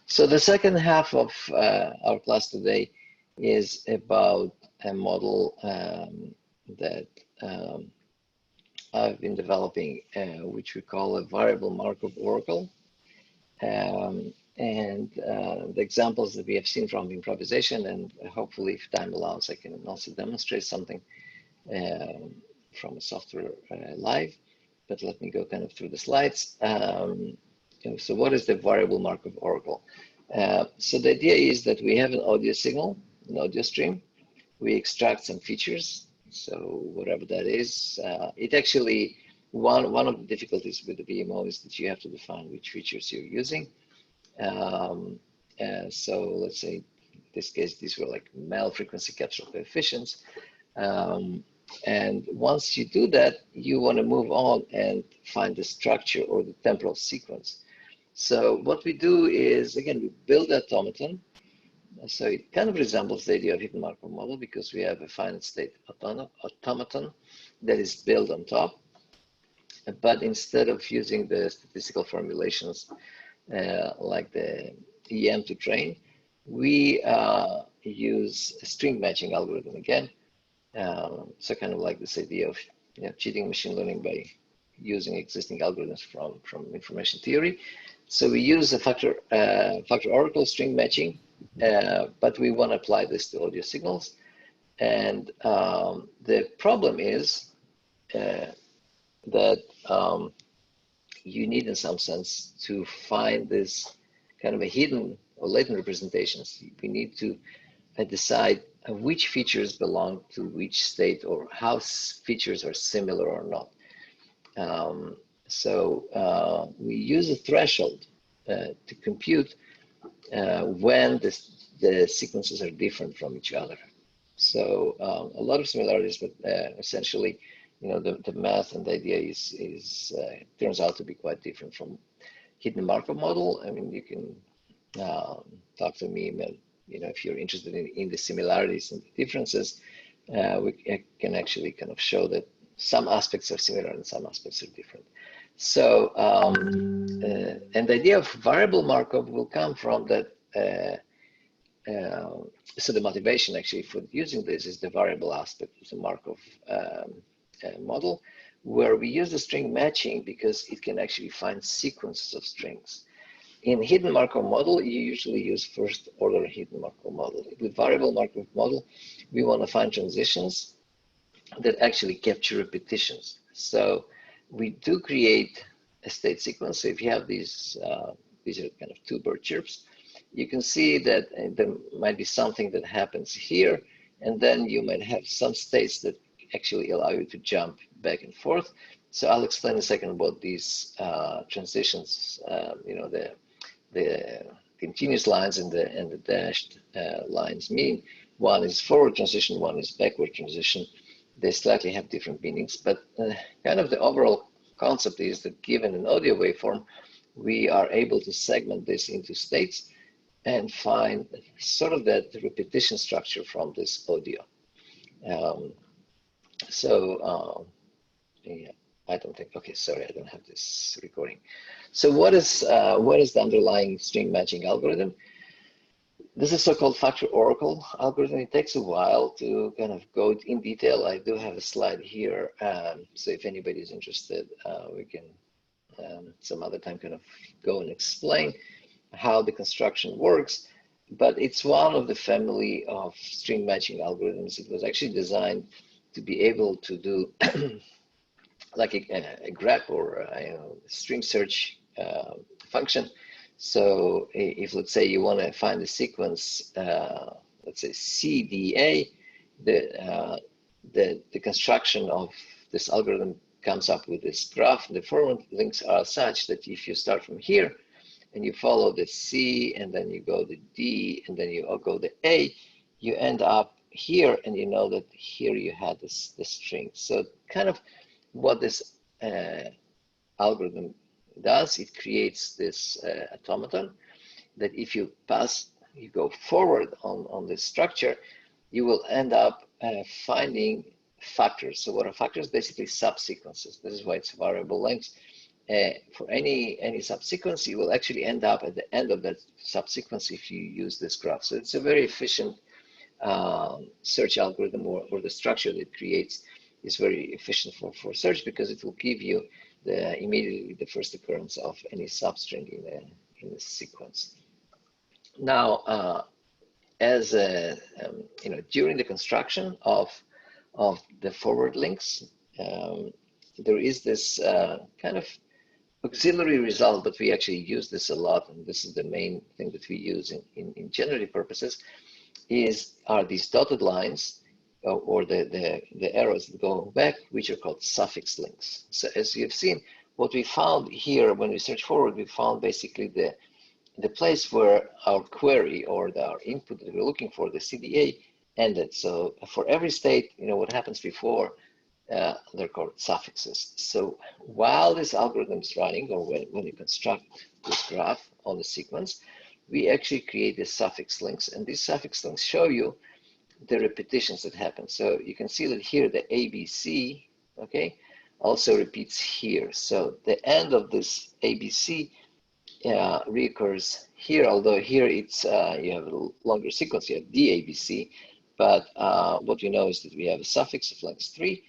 So the second half of our class today is about a model that I've been developing, which we call a variable Markov oracle. The examples that we have seen from improvisation, and hopefully if time allows, I can also demonstrate something from a software live, but let me go kind of through the slides. So what is the variable Markov oracle? So the idea is that we have an audio signal, an audio stream. We extract some features, so whatever that is. It actually, one of the difficulties with the VMO is that you have to define which features you're using. So let's say in this case, these were like mel frequency capture coefficients. And once you do that, you want to move on and find the structure or the temporal sequence. So what we do is, again, we build the automaton. So it kind of resembles the idea of hidden Markov model because we have a finite state automaton that is built on top. But instead of using the statistical formulations like the EM to train, we use a string matching algorithm again. So kind of like this idea of cheating machine learning by using existing algorithms from information theory. So we use a factor oracle string matching, but we want to apply this to audio signals. And the problem is that you need, in some sense, to find this kind of a hidden or latent representations. We need to decide which features belong to which state or how features are similar or not. So we use a threshold to compute when the sequences are different from each other. So a lot of similarities, but essentially, the math and the idea is turns out to be quite different from hidden Markov model. I mean, you can talk to me, if you're interested in the similarities and the differences. We can actually kind of show that some aspects are similar and some aspects are different. So, and the idea of variable Markov will come from that. So the motivation actually for using this is the variable aspect of the Markov model, where we use the string matching because it can actually find sequences of strings. In hidden Markov model, you usually use first order hidden Markov model. With variable Markov model, we want to find transitions that actually capture repetitions. So we do create a state sequence. So if you have these are kind of two bird chirps, you can see that there might be something that happens here, and then you might have some states that actually allow you to jump back and forth. So I'll explain in a second about these transitions, the continuous lines and the dashed lines mean. One is forward transition, one is backward transition. They slightly have different meanings, but kind of the overall concept is that given an audio waveform, we are able to segment this into states and find sort of that repetition structure from this audio. Yeah, I don't think, okay, sorry, I don't have this recording. So what is the underlying string matching algorithm? This is so-called factor oracle algorithm. It takes a while to kind of go in detail. I do have a slide here. So if anybody is interested, we can some other time kind of go and explain how the construction works. But it's one of the family of string matching algorithms. It was actually designed to be able to do like a grep or a string search function. So if, let's say, you want to find a sequence, let's say CDA, the construction of this algorithm comes up with this graph. The forward links are such that if you start from here and you follow the C and then you go the D and then you go the A, you end up here, and you know that here you had this string. So kind of what this algorithm does, it creates this automaton that if you go forward on this structure, you will end up finding factors. So what are factors? Basically subsequences. This is why it's variable length. for any subsequence, you will actually end up at the end of that subsequence if you use this graph. So it's a very efficient search algorithm, or the structure that it creates is very efficient for search, because it will give you immediately the first occurrence of any substring in a sequence. Now, as during the construction of the forward links, there is this kind of auxiliary result, but we actually use this a lot, and this is the main thing that we use in generative purposes, are these dotted lines or the arrows that go back, which are called suffix links. So as you've seen, what we found here when we search forward, we found basically the place where our query or our input that we're looking for, the CDA, ended. So for every state, what happens before, they're called suffixes. So while this algorithm is running, or when you construct this graph on the sequence, we actually create the suffix links, and these suffix links show you the repetitions that happen. So you can see that here the ABC, okay, also repeats here. So the end of this ABC reoccurs here, although here it's you have a longer sequence, you have DABC, but what we know is that we have a suffix of length 3,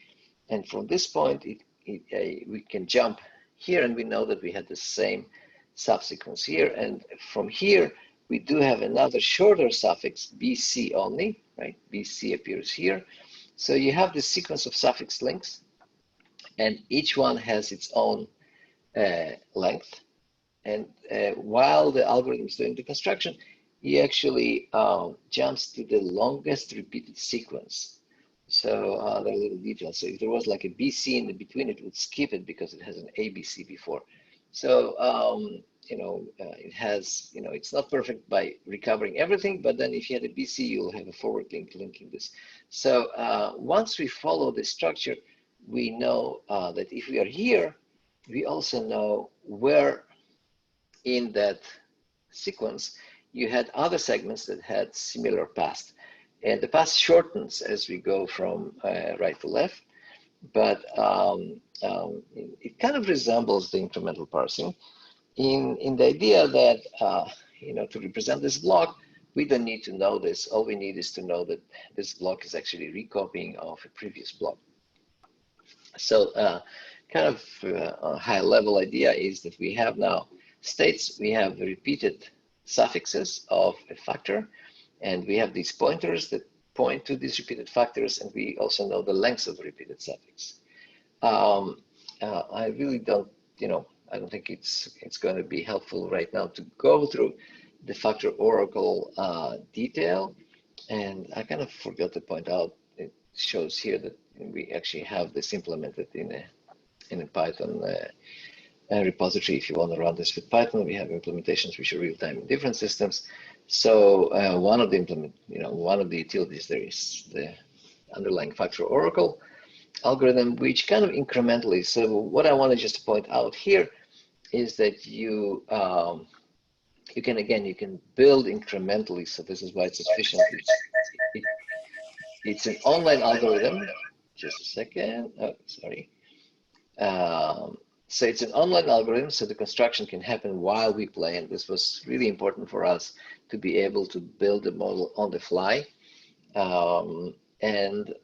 and from this point we can jump here, and we know that we had the same subsequence here, and from here we do have another shorter suffix, BC only, right? BC appears here. So you have this sequence of suffix links, and each one has its own length. And while the algorithm is doing the construction, he actually jumps to the longest repeated sequence. So there are little details. So if there was like a BC in the between, it would skip it because it has an ABC before. So it has, it's not perfect by recovering everything, but then if you had a BC, you'll have a forward link linking this. So once we follow the structure, we know that if we are here, we also know where in that sequence you had other segments that had similar paths. And the path shortens as we go from right to left, but it kind of resembles the incremental parsing in the idea that, to represent this block, we don't need to know this. All we need is to know that this block is actually recopying of a previous block. So kind of a high level idea is that we have now states, we have repeated suffixes of a factor, and we have these pointers that point to these repeated factors, and we also know the lengths of the repeated suffix. I really don't, I don't think it's going to be helpful right now to go through the factor oracle detail, and I kind of forgot to point out, it shows here that we actually have this implemented in a Python repository. If you want to run this with Python, we have implementations which are real-time in different systems. So one of the utilities there is the underlying factor oracle algorithm, which kind of incrementally. So what I wanted just to point out here is that you can build incrementally. So this is why it's efficient. It's an online algorithm. Just a second. Oh, sorry. So it's an online algorithm, so the construction can happen while we play, and this was really important for us to be able to build the model on the fly and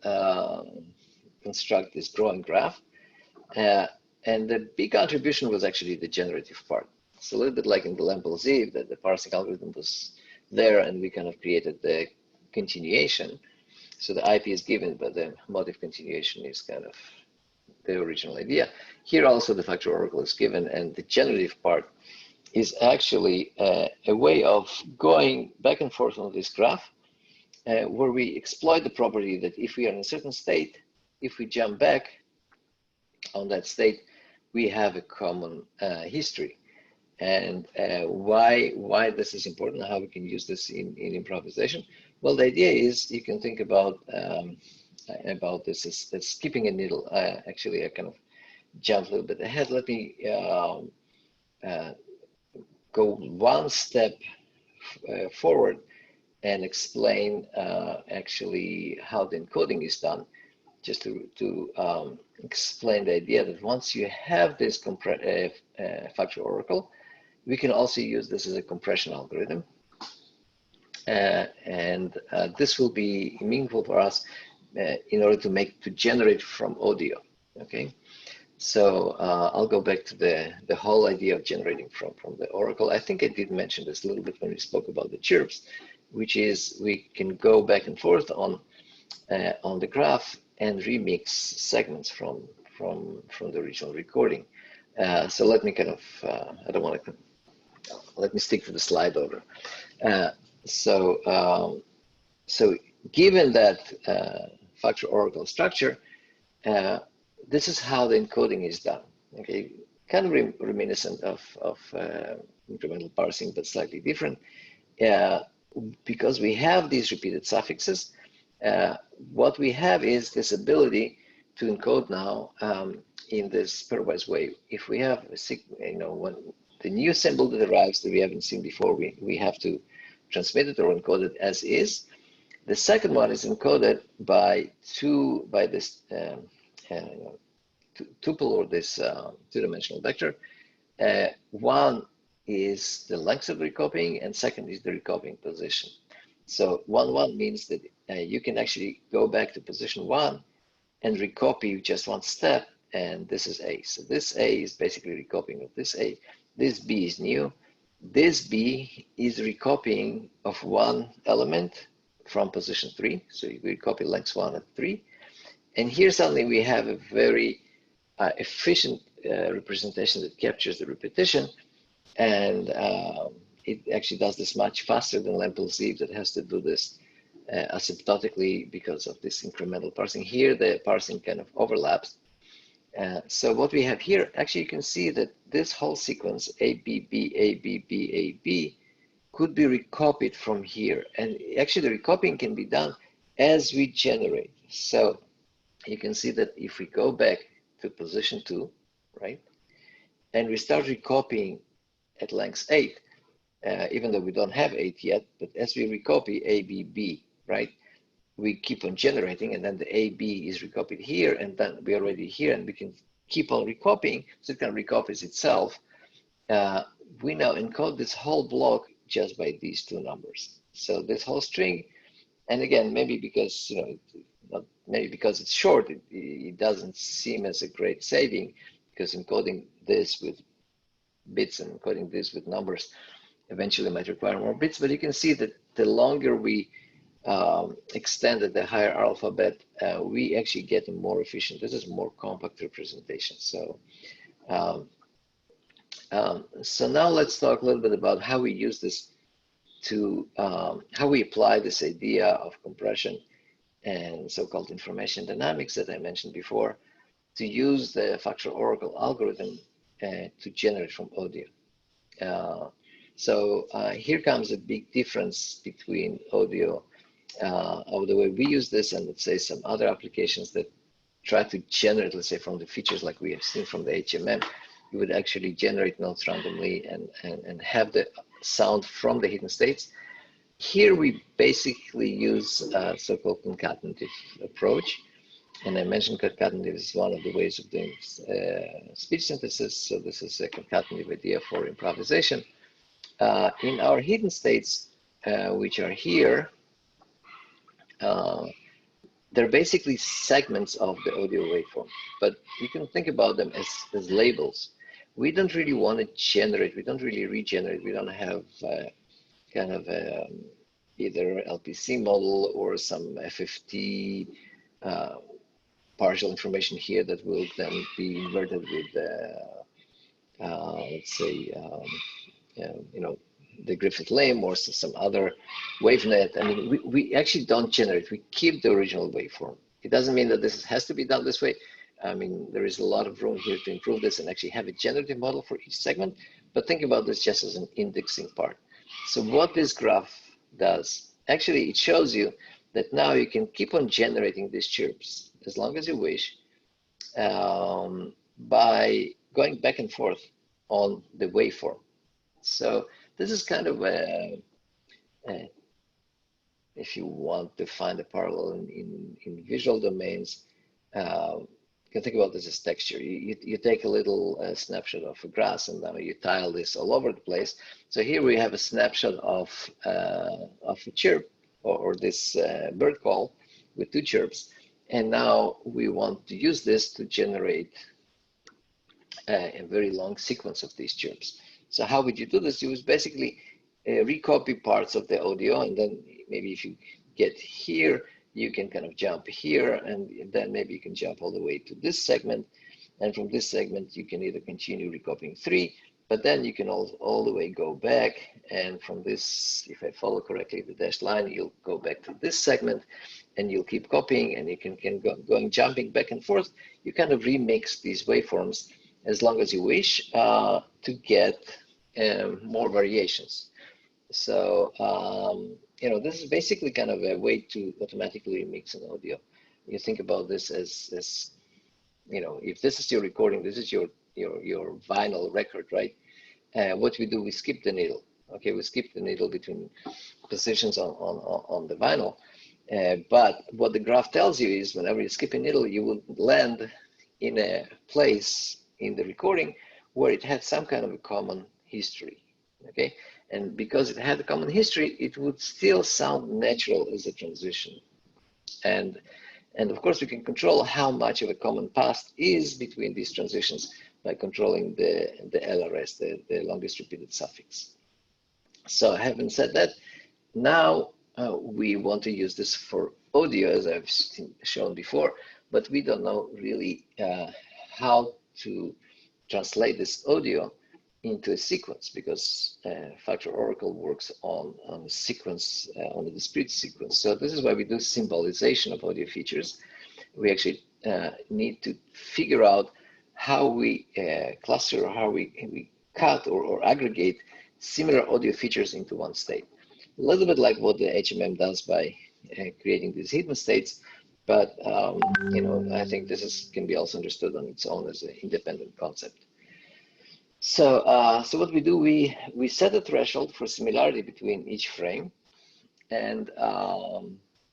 construct this growing graph. And the big contribution was actually the generative part. It's a little bit like in the LampLZ, that the parsing algorithm was there, and we kind of created the continuation. So the IP is given, but the motive continuation is kind of the original idea. Here also the factor oracle is given, and the generative part is actually a way of going back and forth on this graph where we exploit the property that if we are in a certain state, if we jump back on that state, we have a common history. And why this is important, how we can use this in improvisation. Well, the idea is you can think about this as skipping a needle. Actually, I kind of jumped a little bit ahead. Let me go one step forward and explain actually how the encoding is done. just to explain the idea that once you have this factor oracle, we can also use this as a compression algorithm. And this will be meaningful for us in order to generate from audio. Okay, so I'll go back to the whole idea of generating from the oracle. I think I did mention this a little bit when we spoke about the chirps, which is we can go back and forth on the graph and remix segments from the original recording. So let me kind of I don't want to let me stick to the slide order. So given that factor oracle structure, this is how the encoding is done. Okay, kind of reminiscent of incremental parsing, but slightly different. Because we have these repeated suffixes, what we have is this ability to encode now in this pairwise way. If we have, when the new symbol that arrives that we haven't seen before, we have to transmit it or encode it as is. The second one is encoded by this tuple or this two-dimensional vector. One is the length of the recopying, and second is the recopying position. So 1-1 means that you can actually go back to position 1 and recopy just one step, and this is A. So this A is basically recopying of this A. This B is new. This B is recopying of one element from position 3. So you recopy length 1 at 3. And here suddenly we have a very efficient representation that captures the repetition, and it actually does this much faster than Lamp-Ziv that has to do this asymptotically because of this incremental parsing. Here the parsing kind of overlaps. So what we have here, actually you can see that this whole sequence A, B, B, A, B, B, A, B could be recopied from here. And actually the recopying can be done as we generate. So you can see that if we go back to position 2, right, and we start recopying at length 8, even though we don't have 8 yet, but as we recopy A, B, B, right, we keep on generating, and then the A, B is recopied here, and then we're already here, and we can keep on recopying, so it kind of recopies itself. We now encode this whole block just by these two numbers. So this whole string, and again, maybe because maybe because it's short, it doesn't seem as a great saving, because encoding this with bits and encoding this with numbers eventually might require more bits. But you can see that the longer we extended the higher alphabet, we actually get a more efficient, this is more compact representation. So so now let's talk a little bit about how we use this to, how we apply this idea of compression and so-called information dynamics that I mentioned before to use the factor oracle algorithm to generate from audio. So here comes a big difference between audio of the way we use this and let's say some other applications that try to generate, let's say, from the features like we have seen from the HMM. You would actually generate notes randomly and have the sound from the hidden states. Here we basically use a so-called concatenative approach. And I mentioned concatenative is one of the ways of doing speech synthesis. So this is a concatenative idea for improvisation. In our hidden states, which are here, they're basically segments of the audio waveform, but you can think about them as labels. We don't really want to generate, we don't really regenerate, we don't have kind of either LPC model or some FFT partial information here that will then be inverted with, let's say, the Griffith-Lim or some other wavenet. I mean, we actually don't generate, we keep the original waveform. It doesn't mean that this has to be done this way. I mean, there is a lot of room here to improve this and actually have a generative model for each segment, but think about this just as an indexing part. So what this graph does, actually it shows you that now you can keep on generating these chirps as long as you wish by going back and forth on the waveform. So this is kind of if you want to find a parallel in visual domains, you can think about this as texture. You take a little snapshot of a grass and now you tile this all over the place. So here we have a snapshot of a chirp or this bird call with 2 chirps. And now we want to use this to generate a very long sequence of these chirps. So how would you do this? You would basically recopy parts of the audio, and then maybe if you get here, you can kind of jump here, and then maybe you can jump all the way to this segment. And from this segment, you can either continue recopying 3, but then you can all the way go back. And from this, if I follow correctly the dashed line, you'll go back to this segment and you'll keep copying, and you can go jumping back and forth. You kind of remix these waveforms as long as you wish to get more variations. So, you know, this is basically kind of a way to automatically remix an audio. You think about this as you know, if this is your recording, this is your vinyl record, right? What we do, we skip the needle. Okay, we skip the needle between positions on the vinyl. But what the graph tells you is whenever you skip a needle, you will land in a place in the recording where it had some kind of a common history. Okay, and because it had a common history, it would still sound natural as a transition. And of course, we can control how much of a common past is between these transitions by controlling the LRS, the longest repeated suffix. So having said that, now we want to use this for audio, as I've shown before, but we don't know really how to translate this audio into a sequence, because Factor Oracle works on a sequence, on a discrete sequence. So this is why we do symbolization of audio features. We actually need to figure out how we cluster, or how we cut or aggregate similar audio features into one state. A little bit like what the HMM does by creating these hidden states, but you know, I think this can be also understood on its own as an independent concept. So, so what we do, we set a threshold for similarity between each frame, and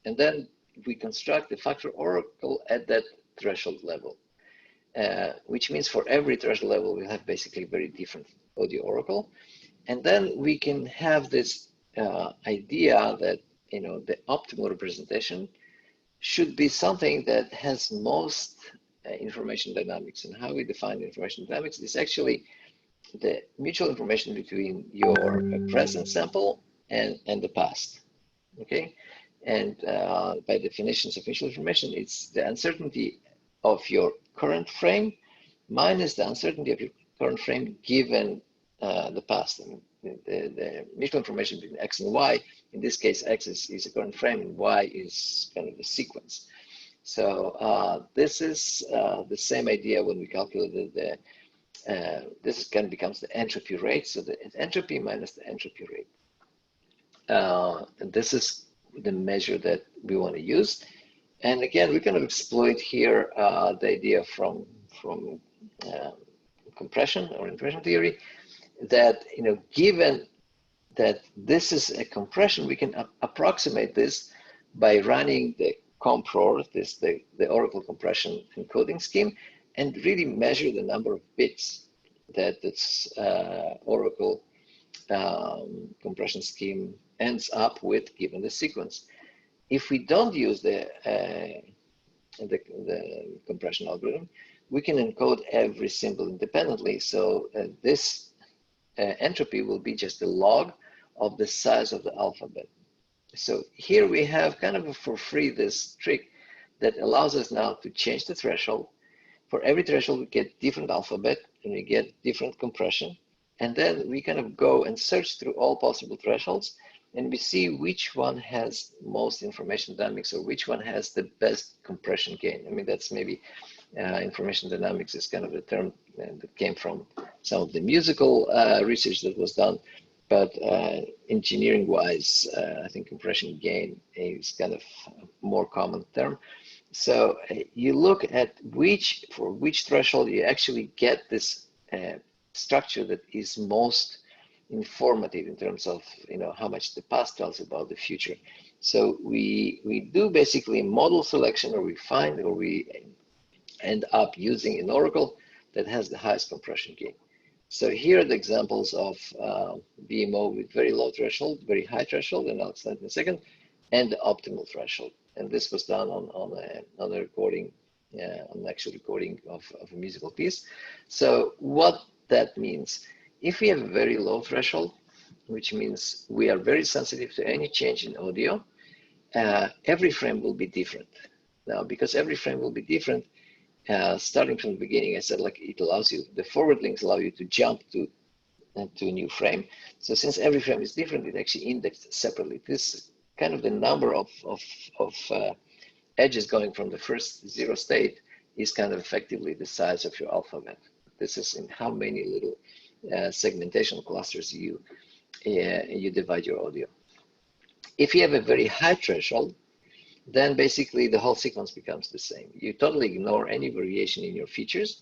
then we construct the Factor Oracle at that threshold level, which means for every threshold level, we have basically very different audio oracle, and then we can have this idea that, you know, the optimal representation should be something that has most information dynamics. And how we define information dynamics is actually the mutual information between your present sample and the past. Okay, and by definitions of mutual information, it's the uncertainty of your current frame minus the uncertainty of your current frame given the past. And the mutual information between X and Y, in this case, X is a current frame and Y is kind of the sequence. So this is the same idea when we calculated the this becomes the entropy rate. So the entropy minus the entropy rate. And this is the measure that we want to use. And again, we kind of exploit here the idea from compression or information theory, that, you know, given that this is a compression, we can approximate this by running the compror, the Oracle compression encoding scheme, and really measure the number of bits that this Oracle compression scheme ends up with given the sequence. If we don't use the compression algorithm, we can encode every symbol independently. So this entropy will be just a log of the size of the alphabet. So here we have kind of for free this trick that allows us now to change the threshold. For every threshold, we get different alphabet and we get different compression. And then we kind of go and search through all possible thresholds, and we see which one has most information dynamics or which one has the best compression gain. I mean, that's maybe information dynamics is kind of a term that came from some of the musical research that was done. But engineering-wise, I think compression gain is kind of a more common term. So you look at for which threshold you actually get this structure that is most informative in terms of, you know, how much the past tells about the future. So we do basically model selection, or we find, or we end up using an oracle that has the highest compression gain. So here are the examples of VMO with very low threshold, very high threshold, and I'll explain in a second, and the optimal threshold. And this was done on a recording, on an actual recording of a musical piece. So what that means, if we have a very low threshold, which means we are very sensitive to any change in audio, every frame will be different. Now, because every frame will be different, starting from the beginning, I said, like, it allows you, the forward links allow you to jump to a new frame. So since every frame is different, it actually indexed separately. This kind of the number of edges going from the first 0 state is kind of effectively the size of your alphabet. This is in how many little segmentation clusters you divide your audio. If you have a very high threshold, then basically the whole sequence becomes the same. You totally ignore any variation in your features.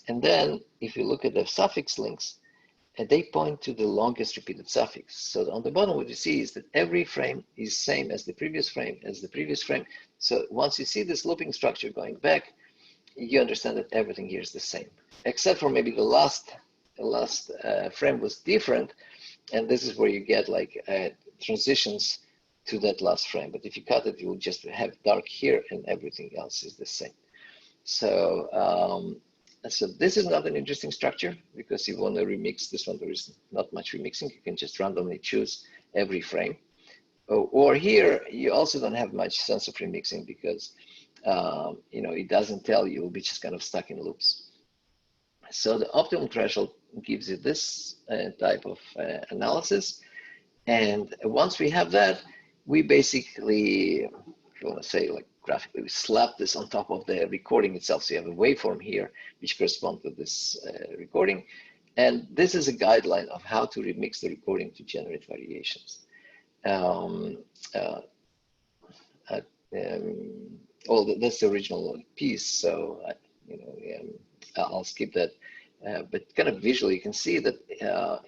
And then if you look at the suffix links, they point to the longest repeated suffix. So on the bottom, what you see is that every frame is same as the previous frame, So once you see this looping structure going back, you understand that everything here is the same, except for maybe the last frame was different. And this is where you get like transitions to that last frame. But if you cut it, you will just have dark here and everything else is the same. So, so this is not an interesting structure because you want to remix this one. There is not much remixing. You can just randomly choose every frame. Or here, you also don't have much sense of remixing because you know, it doesn't tell you, you'll be just kind of stuck in loops. So the optimal threshold gives you this type of analysis. And once we have that, we basically, if you want to say like graphically, we slap this on top of the recording itself. So you have a waveform here, which corresponds to this recording. And this is a guideline of how to remix the recording to generate variations. Well, that's the original piece. So, you know, I'll skip that. But kind of visually, you can see that,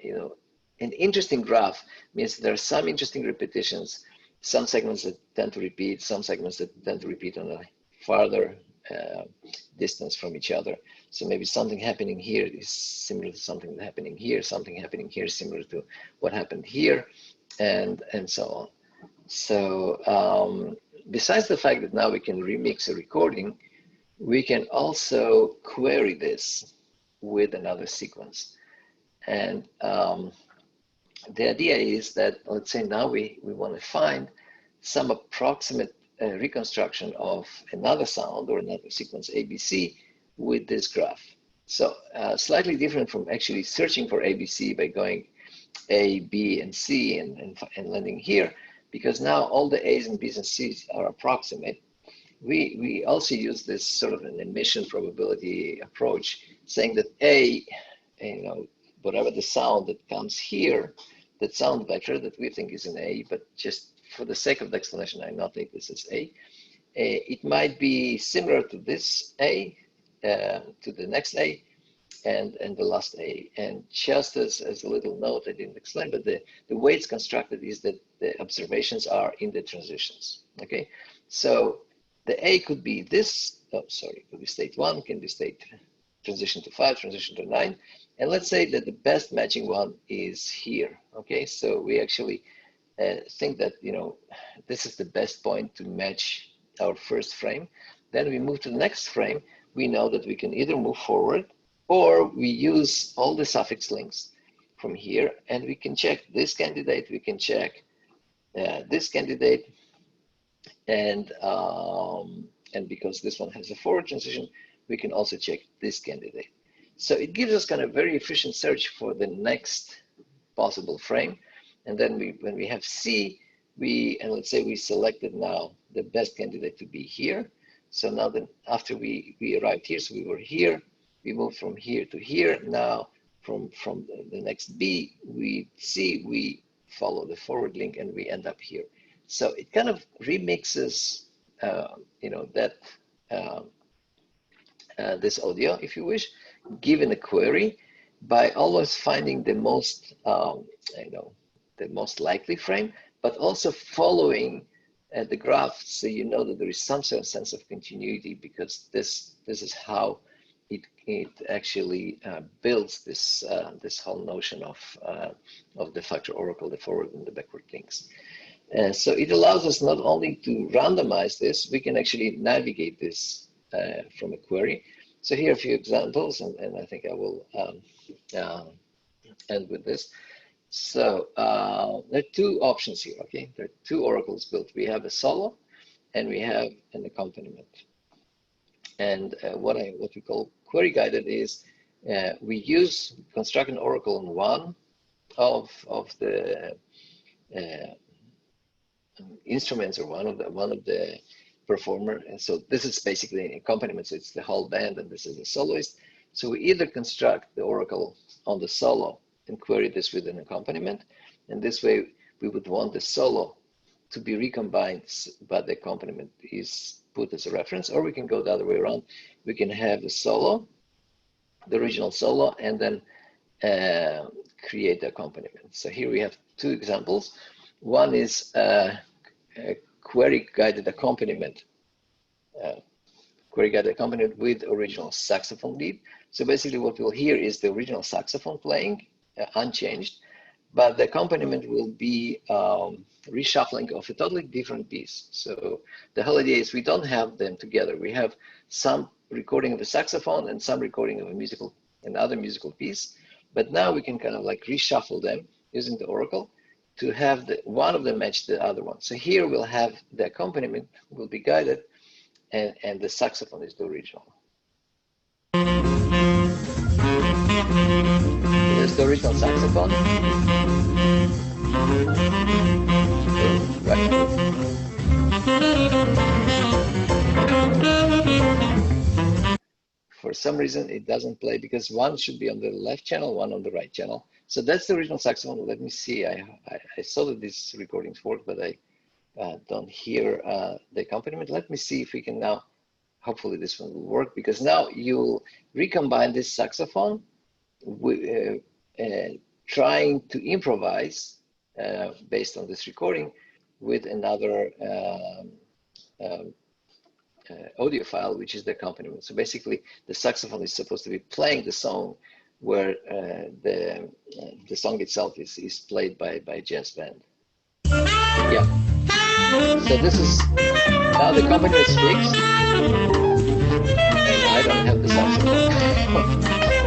you know, an interesting graph means there are some interesting repetitions, some segments that tend to repeat, some segments that tend to repeat on a farther distance from each other. So maybe something happening here is similar to something happening here, something happening here similar to what happened here, and so on. So besides the fact that now we can remix a recording, we can also query this with another sequence. And the idea is that, let's say now we want to find some approximate reconstruction of another sound or another sequence ABC with this graph. So slightly different from actually searching for ABC by going A, B, and C and landing here, because now all the A's and B's and C's are approximate. We also use this sort of an emission probability approach, saying that A, you know, whatever the sound that comes here, that sound vector that we think is an A, but just for the sake of the explanation, I not think this is A. It might be similar to this A, to the next A, and the last A. And just as a little note, I didn't explain, but the way it's constructed is that the observations are in the transitions, okay? So the A could be this, oh, sorry, could be state 1, can be state transition to 5, transition to 9. And let's say that the best matching one is here, okay? So we actually think that, you know, this is the best point to match our first frame. Then we move to the next frame. We know that we can either move forward or we use all the suffix links from here and we can check this candidate, we can check this candidate, and because this one has a forward transition, we can also check this candidate. So it gives us kind of very efficient search for the next possible frame. And then when we have C, and let's say we selected now the best candidate to be here. So now then after we arrived here, so we were here, we moved from here to here. Now from the next B, C, we follow the forward link and we end up here. So it kind of remixes, you know, that this audio, if you wish, given a query, by always finding the most, you know, the most likely frame, but also following the graph, so you know that there is some sort of sense of continuity, because this is how it actually builds this this whole notion of the factor oracle, the forward and the backward links. So it allows us not only to randomize this, we can actually navigate this from a query. So here are a few examples, and I think I will end with this. So there are two options here, okay? There are two oracles built. We have a solo and we have an accompaniment. And what we call query guided is we construct an oracle on one of the instruments, or one of the performer. And so this is basically an accompaniment. So it's the whole band, and this is the soloist. So we either construct the oracle on the solo and query this with an accompaniment, and this way we would want the solo to be recombined, but the accompaniment is put as a reference, or we can go the other way around. We can have the solo, the original solo, and then create the accompaniment. So here we have two examples. One is a query guided accompaniment, with original saxophone lead. So basically what we'll hear is the original saxophone playing unchanged, but the accompaniment will be reshuffling of a totally different piece. So the whole idea is we don't have them together. We have some recording of a saxophone and some recording of another musical piece, but now we can kind of like reshuffle them using the oracle to have one of them match the other one. So here we'll have the accompaniment will be guided, and the saxophone is the original. There's the original saxophone. For some reason, it doesn't play because one should be on the left channel, one on the right channel. So that's the original saxophone. Let me see. I saw that these recordings work, but I don't hear the accompaniment. Let me see if we can now. Hopefully this one will work, because now you'll recombine this saxophone with trying to improvise based on this recording with another audio file, which is the accompaniment. So basically the saxophone is supposed to be playing the song where the song itself is played by a jazz band. Yeah. So this is, now the accompaniment is fixed, and I don't have the saxophone.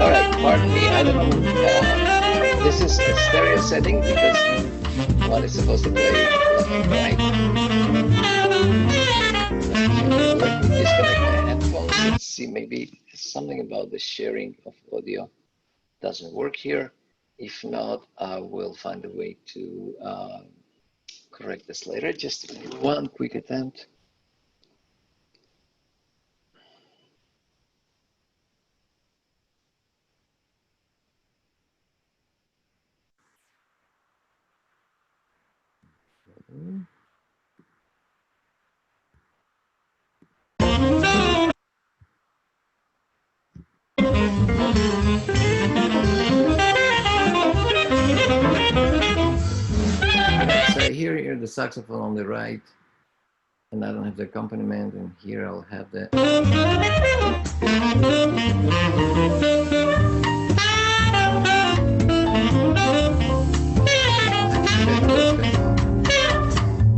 All right, pardon me, I don't know. This is a stereo setting because one is supposed to play left and right. Let me disconnect my headphones and see, maybe something about the sharing of audio doesn't work here. If not, I will find a way to correct this later. Just one quick attempt. So I hear the saxophone on the right, and I don't have the accompaniment, and here I'll have the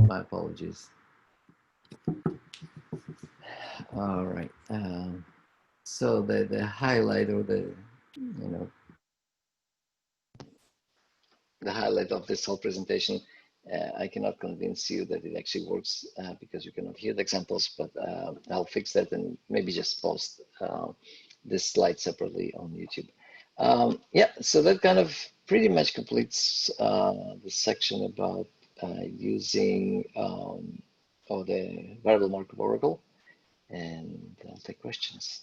my apologies. All right, so the highlight, or the highlight of this whole presentation, I cannot convince you that it actually works because you cannot hear the examples, but I'll fix that and maybe just post this slide separately on YouTube. Yeah, so that kind of pretty much completes the section about using the variable Markov oracle, and I'll take questions.